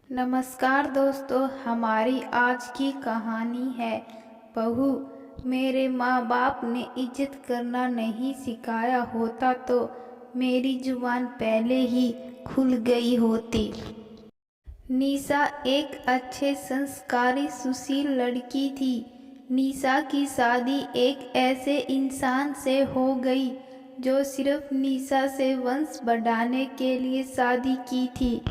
नमस्कार दोस्तों, हमारी आज की कहानी है बहू। मेरे माँ बाप ने इज्जत करना नहीं सिखाया होता तो मेरी जुबान पहले ही खुल गई होती। निशा एक अच्छे संस्कारी सुशील लड़की थी। निशा की शादी एक ऐसे इंसान से हो गई जो सिर्फ निशा से वंश बढ़ाने के लिए शादी की थी।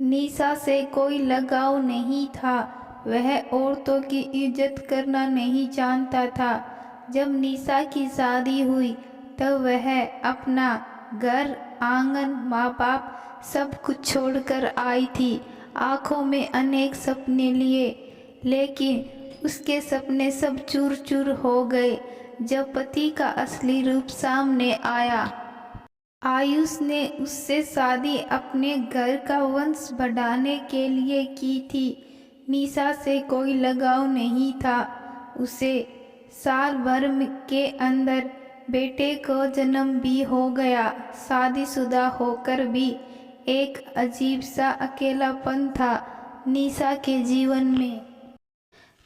निशा से कोई लगाव नहीं था। वह औरतों की इज्जत करना नहीं जानता था। जब निशा की शादी हुई तब वह अपना घर, आंगन, माँ बाप सब कुछ छोड़कर आई थी। आंखों में अनेक सपने लिए, लेकिन उसके सपने सब चूर चूर हो गए जब पति का असली रूप सामने आया। आयुष ने उससे शादी अपने घर का वंश बढ़ाने के लिए की थी। निशा से कोई लगाव नहीं था। उसे साल भर के अंदर बेटे को जन्म भी हो गया। शादीशुदा होकर भी एक अजीब सा अकेलापन था निशा के जीवन में।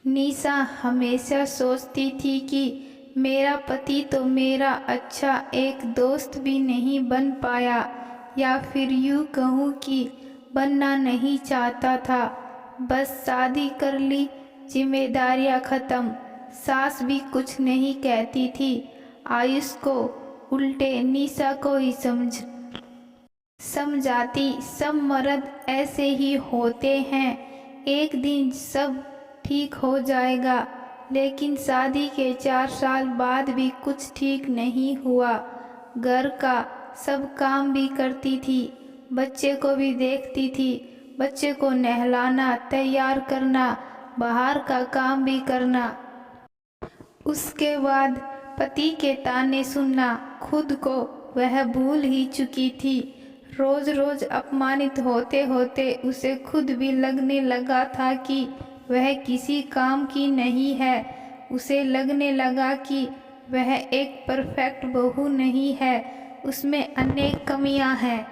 निशा हमेशा सोचती थी कि मेरा पति तो मेरा अच्छा एक दोस्त भी नहीं बन पाया, या फिर यूँ कहूँ कि बनना नहीं चाहता था। बस शादी कर ली, जिम्मेदारियाँ ख़त्म। सास भी कुछ नहीं कहती थी। आयुष को उल्टे निशा को ही समझाती। सब मर्द ऐसे ही होते हैं, एक दिन सब ठीक हो जाएगा। लेकिन शादी के 4 साल बाद भी कुछ ठीक नहीं हुआ। घर का सब काम भी करती थी, बच्चे को भी देखती थी। बच्चे को नहलाना, तैयार करना, बाहर का काम भी करना। उसके बाद पति के ताने सुनना, खुद को वह भूल ही चुकी थी। रोज रोज अपमानित होते होते उसे खुद भी लगने लगा था कि वह किसी काम की नहीं है। उसे लगने लगा कि वह एक परफेक्ट बहू नहीं है, उसमें अनेक कमियां हैं।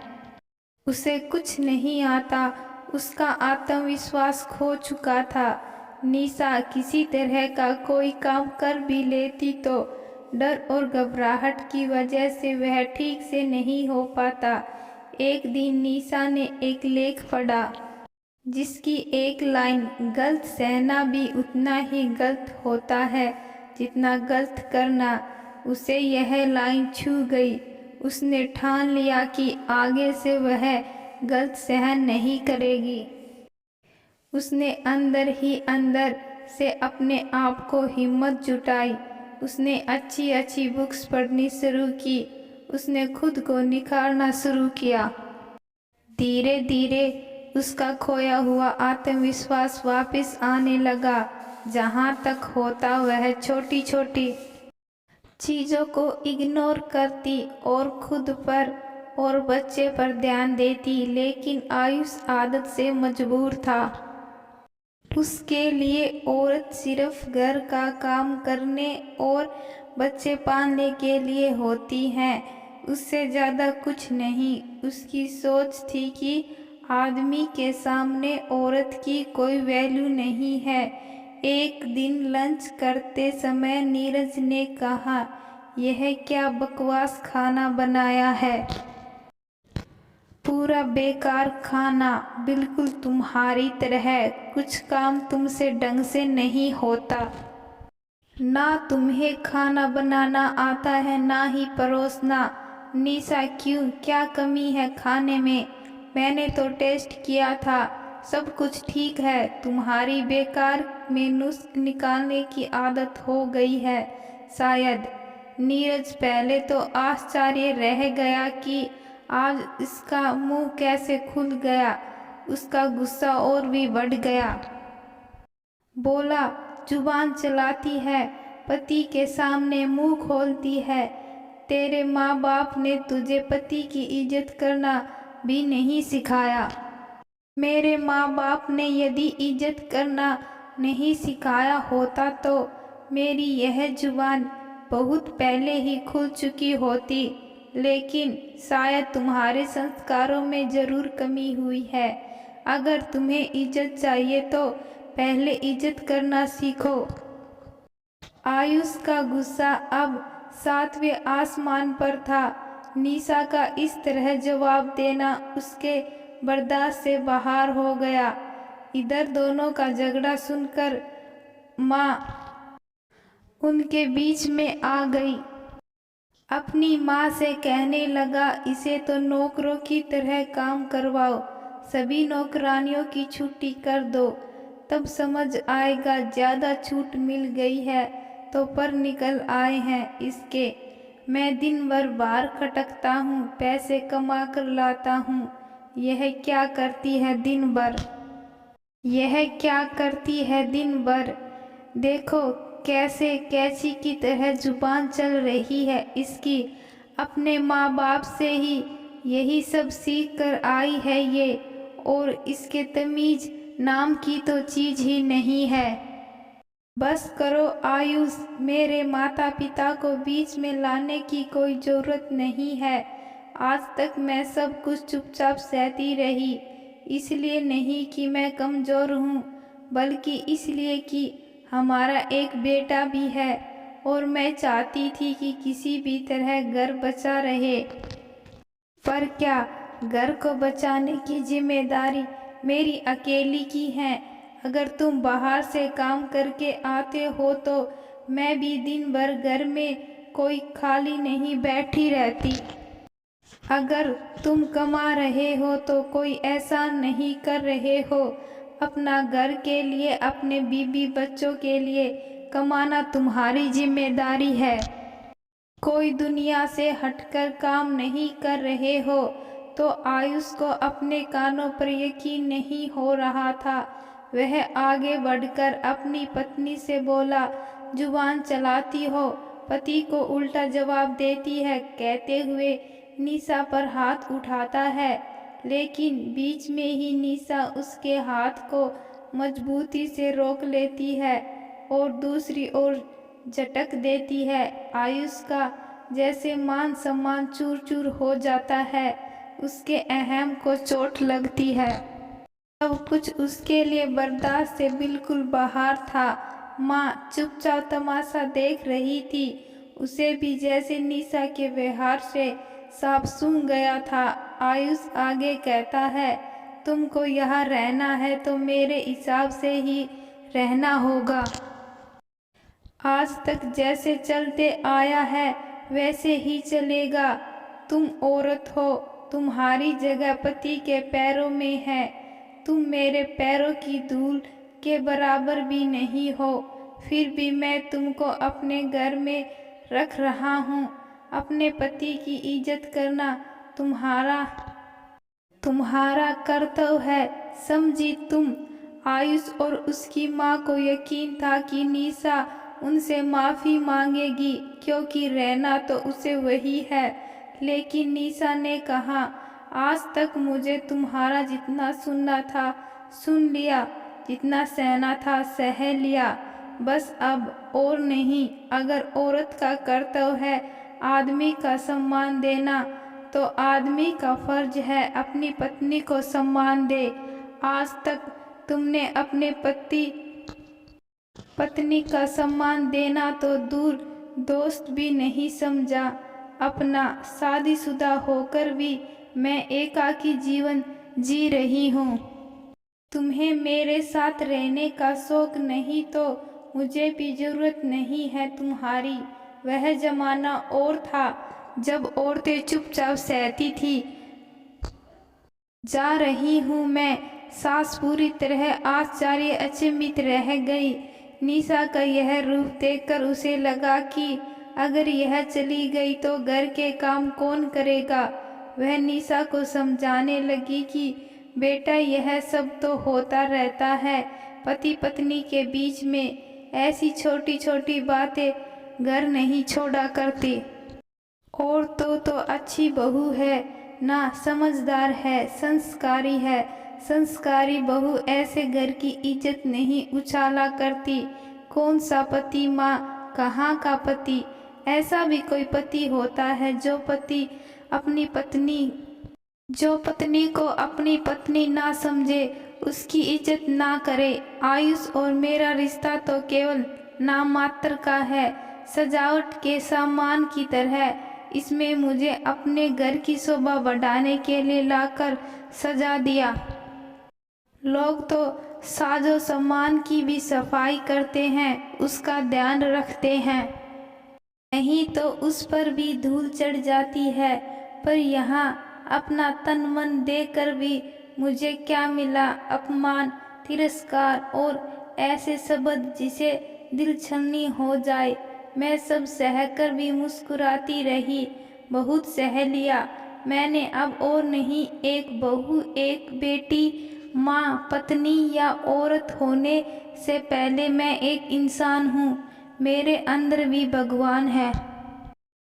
उसे कुछ नहीं आता, उसका आत्मविश्वास खो चुका था। निशा किसी तरह का कोई काम कर भी लेती तो डर और घबराहट की वजह से वह ठीक से नहीं हो पाता। एक दिन निशा ने एक लेख पढ़ा जिसकी एक लाइन, गलत सहना भी उतना ही गलत होता है जितना गलत करना। उसे यह लाइन छू गई। उसने ठान लिया कि आगे से वह गलत सहन नहीं करेगी। उसने अंदर ही अंदर से अपने आप को हिम्मत जुटाई। उसने अच्छी अच्छी बुक्स पढ़नी शुरू की। उसने खुद को निखारना शुरू किया। धीरे धीरे उसका खोया हुआ आत्मविश्वास वापस आने लगा। जहाँ तक होता वह छोटी छोटी चीज़ों को इग्नोर करती और खुद पर और बच्चे पर ध्यान देती। लेकिन आयुष आदत से मजबूर था। उसके लिए औरत सिर्फ घर का काम करने और बच्चे पालने के लिए होती है, उससे ज़्यादा कुछ नहीं। उसकी सोच थी कि आदमी के सामने औरत की कोई वैल्यू नहीं है। एक दिन लंच करते समय नीरज ने कहा, यह क्या बकवास खाना बनाया है, पूरा बेकार खाना, बिल्कुल तुम्हारी तरह। कुछ काम तुमसे ढंग से नहीं होता। ना तुम्हें खाना बनाना आता है, ना ही परोसना। निशा, क्यों, क्या कमी है खाने में? मैंने तो टेस्ट किया था, सब कुछ ठीक है। तुम्हारी बेकार में नुस्ख निकालने की आदत हो गई है शायद। नीरज पहले तो आश्चर्य रह गया कि आज इसका मुंह कैसे खुल गया। उसका गुस्सा और भी बढ़ गया। बोला, जुबान चलाती है, पति के सामने मुंह खोलती है। तेरे माँ बाप ने तुझे पति की इज्जत करना भी नहीं सिखाया। मेरे माँ बाप ने यदि इज्जत करना नहीं सिखाया होता तो मेरी यह जुबान बहुत पहले ही खुल चुकी होती। लेकिन शायद तुम्हारे संस्कारों में ज़रूर कमी हुई है। अगर तुम्हें इज्जत चाहिए तो पहले इज्जत करना सीखो। आयुष का गुस्सा अब 7वें आसमान पर था। निशा का इस तरह जवाब देना उसके बर्दाश्त से बाहर हो गया। इधर दोनों का झगड़ा सुनकर माँ उनके बीच में आ गई। अपनी माँ से कहने लगा, इसे तो नौकरों की तरह काम करवाओ, सभी नौकरानियों की छुट्टी कर दो, तब समझ आएगा। ज़्यादा छूट मिल गई है तो पर निकल आए हैं इसके। मैं दिन भर बाहर खटकता हूँ, पैसे कमा कर लाता हूँ। यह क्या करती है दिन भर, यह क्या करती है दिन भर। देखो कैसे कैंची की तरह जुबान चल रही है इसकी। अपने माँ बाप से ही यही सब सीख कर आई है ये, और इसके तमीज़ नाम की तो चीज़ ही नहीं है। बस करो आयुष, मेरे माता पिता को बीच में लाने की कोई ज़रूरत नहीं है। आज तक मैं सब कुछ चुपचाप सहती रही, इसलिए नहीं कि मैं कमज़ोर हूँ, बल्कि इसलिए कि हमारा एक बेटा भी है, और मैं चाहती थी कि किसी भी तरह घर बचा रहे। पर क्या घर को बचाने की जिम्मेदारी मेरी अकेली की है? अगर तुम बाहर से काम करके आते हो तो मैं भी दिन भर घर में कोई खाली नहीं बैठी रहती। अगर तुम कमा रहे हो तो कोई ऐसा नहीं कर रहे हो। अपना घर के लिए, अपने बीबी बच्चों के लिए कमाना तुम्हारी जिम्मेदारी है। कोई दुनिया से हटकर काम नहीं कर रहे हो। तो आयुष को अपने कानों पर यकीन नहीं हो रहा था। वह आगे बढ़कर अपनी पत्नी से बोला, जुबान चलाती हो, पति को उल्टा जवाब देती है, कहते हुए निशा पर हाथ उठाता है। लेकिन बीच में ही निशा उसके हाथ को मजबूती से रोक लेती है और दूसरी ओर झटक देती है। आयुष का जैसे मान सम्मान चूर चूर हो जाता है, उसके अहम को चोट लगती है। सब कुछ उसके लिए बर्दाश्त से बिल्कुल बाहर था। माँ चुपचाप तमाशा देख रही थी। उसे भी जैसे निशा के व्यवहार से सांप सूंघ गया था। आयुष आगे कहता है, तुमको यहाँ रहना है तो मेरे हिसाब से ही रहना होगा। आज तक जैसे चलते आया है वैसे ही चलेगा। तुम औरत हो, तुम्हारी जगह पति के पैरों में है। तुम मेरे पैरों की धूल के बराबर भी नहीं हो, फिर भी मैं तुमको अपने घर में रख रहा हूँ। अपने पति की इज्जत करना तुम्हारा कर्तव्य है, समझी तुम? आयुष और उसकी माँ को यकीन था कि निशा उनसे माफ़ी मांगेगी, क्योंकि रहना तो उसे वही है। लेकिन निशा ने कहा, आज तक मुझे तुम्हारा जितना सुनना था सुन लिया, जितना सहना था सह लिया, बस अब और नहीं। अगर औरत का कर्तव्य है आदमी का सम्मान देना, तो आदमी का फर्ज है अपनी पत्नी को सम्मान दे। आज तक तुमने अपने पत्नी का सम्मान देना तो दूर दोस्त भी नहीं समझा। अपना शादीशुदा होकर भी मैं एकाकी जीवन जी रही हूँ। तुम्हें मेरे साथ रहने का शौक नहीं तो मुझे भी जरूरत नहीं है तुम्हारी। वह जमाना और था जब औरतें चुपचाप सहती थी। जा रही हूँ मैं। सास पूरी तरह आश्चर्य अचंभित रह गई। निशा का यह रूप देखकर उसे लगा कि अगर यह चली गई तो घर के काम कौन करेगा। वह निशा को समझाने लगी कि बेटा, यह सब तो होता रहता है पति पत्नी के बीच में। ऐसी छोटी छोटी बातें घर नहीं छोड़ा करती। और तो अच्छी बहू है ना, समझदार है, संस्कारी है। संस्कारी बहू ऐसे घर की इज्जत नहीं उछाला करती। कौन सा पति माँ, कहाँ का पति? ऐसा भी कोई पति होता है जो पति अपनी पत्नी जो पत्नी को अपनी पत्नी ना समझे, उसकी इज्जत ना करे। आयुष और मेरा रिश्ता तो केवल नाम मात्र का है, सजावट के सामान की तरह। इसमें मुझे अपने घर की शोभा बढ़ाने के लिए लाकर सजा दिया। लोग तो साजो सामान की भी सफाई करते हैं, उसका ध्यान रखते हैं, नहीं तो उस पर भी धूल चढ़ जाती है। पर यहाँ अपना तन मन देकर भी मुझे क्या मिला? अपमान, तिरस्कार और ऐसे शब्द जिसे दिल छलनी हो जाए। मैं सब सहकर भी मुस्कुराती रही, बहुत सह लिया मैंने अब और नहीं। एक बहू, एक बेटी, माँ, पत्नी या औरत होने से पहले मैं एक इंसान हूँ। मेरे अंदर भी भगवान है,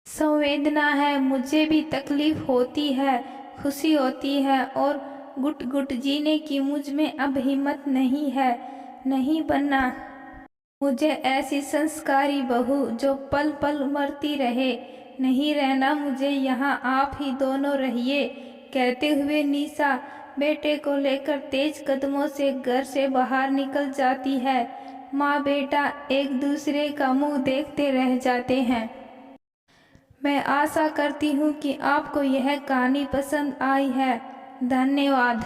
संवेदना है, मुझे भी तकलीफ होती है, खुशी होती है और घुट घुट जीने की मुझ में अब हिम्मत नहीं है। नहीं बनना मुझे ऐसी संस्कारी बहू जो पल पल मरती रहे। नहीं रहना मुझे यहाँ, आप ही दोनों रहिए। कहते हुए निशा बेटे को लेकर तेज कदमों से घर से बाहर निकल जाती है। माँ बेटा एक दूसरे का मुंह देखते रह जाते हैं। मैं आशा करती हूँ कि आपको यह कहानी पसंद आई है। धन्यवाद।